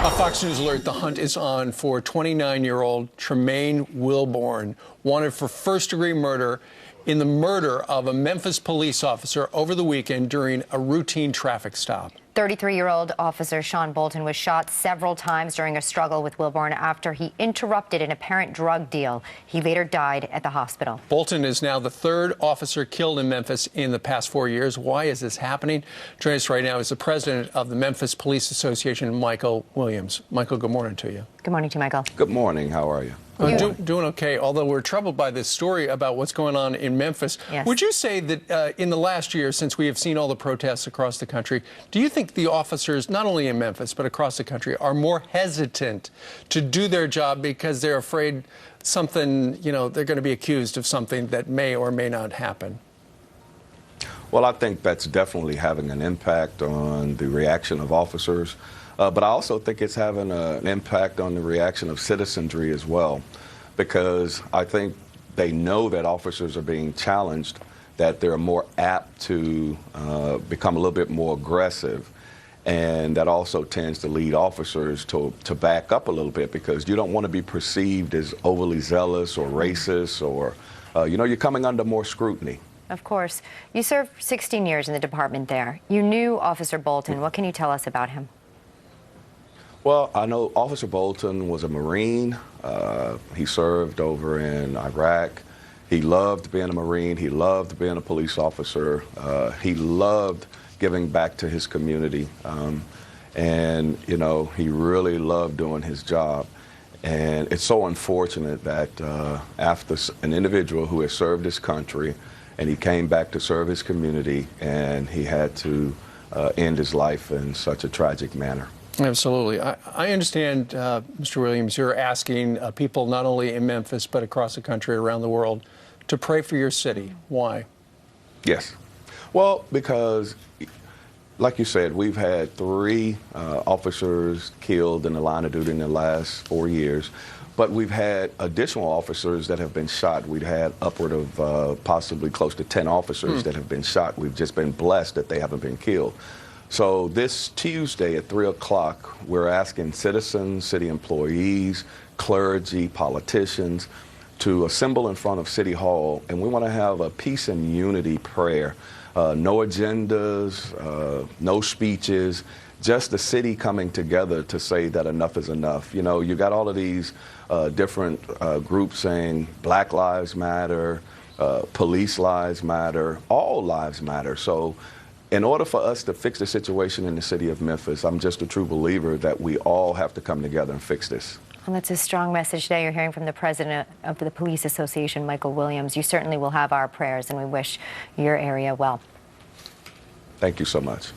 A Fox News alert, the hunt is on for 29-year-old Tremaine Wilborn, wanted for first-degree murder in the murder of a Memphis police officer over the weekend during a routine traffic stop. 33-year-old officer Sean Bolton was shot several times during a struggle with Wilborn after he interrupted an apparent drug deal. He later died at the hospital. Bolton is now the third officer killed in Memphis in the past 4 years. Why is this happening? Joining us right now is the president of the Memphis Police Association, Michael Williams. Michael, good morning to you. Good morning to you, Michael. Good morning. How are you? Doing okay, although we're troubled by this story about what's going on in Memphis. Yes. Would you say that in the last year, since we have seen all the protests across the country, do you think the officers, not only in Memphis, but across the country, are more hesitant to do their job because they're afraid something, they're going to be accused of something that may or may not happen? Well, I think that's definitely having an impact on the reaction of officers. But I also think it's having an impact on the reaction of citizenry as well, because I think they know that officers are being challenged, that they're more apt to become a little bit more aggressive. And that also tends to lead officers to back up a little bit, because you don't want to be perceived as overly zealous or racist, or, you're coming under more scrutiny. Of course. You served 16 years in the department there. You knew Officer Bolton. What can you tell us about him? Well, I know Officer Bolton was a Marine. He served over in Iraq. He loved being a Marine. He loved being a police officer. He loved giving back to his community. And, he really loved doing his job. And it's so unfortunate that after an individual who has served his country and he came back to serve his community, and he had to end his life in such a tragic manner. Absolutely. I understand, Mr. Williams, you're asking people not only in Memphis but across the country, around the world, to pray for your city. Why? Yes. Well, because, like you said, we've had 3 officers killed in the line of duty in the last 4 years, but we've had additional officers that have been shot. We've had upward of possibly close to 10 officers that have been shot. We've just been blessed that they haven't been killed. So this Tuesday at 3 o'clock, we're asking citizens, city employees, clergy, politicians to assemble in front of City Hall, and we want to have a peace and unity prayer. No agendas, no speeches, just the city coming together to say that enough is enough. You got all of these different groups saying Black Lives Matter, police lives matter, all lives matter. So in order for us to fix the situation in the city of Memphis, I'm just a true believer that we all have to come together and fix this. Well, that's a strong message today. You're hearing from the president of the Police Association, Michael Williams. You certainly will have our prayers, and we wish your area well. Thank you so much.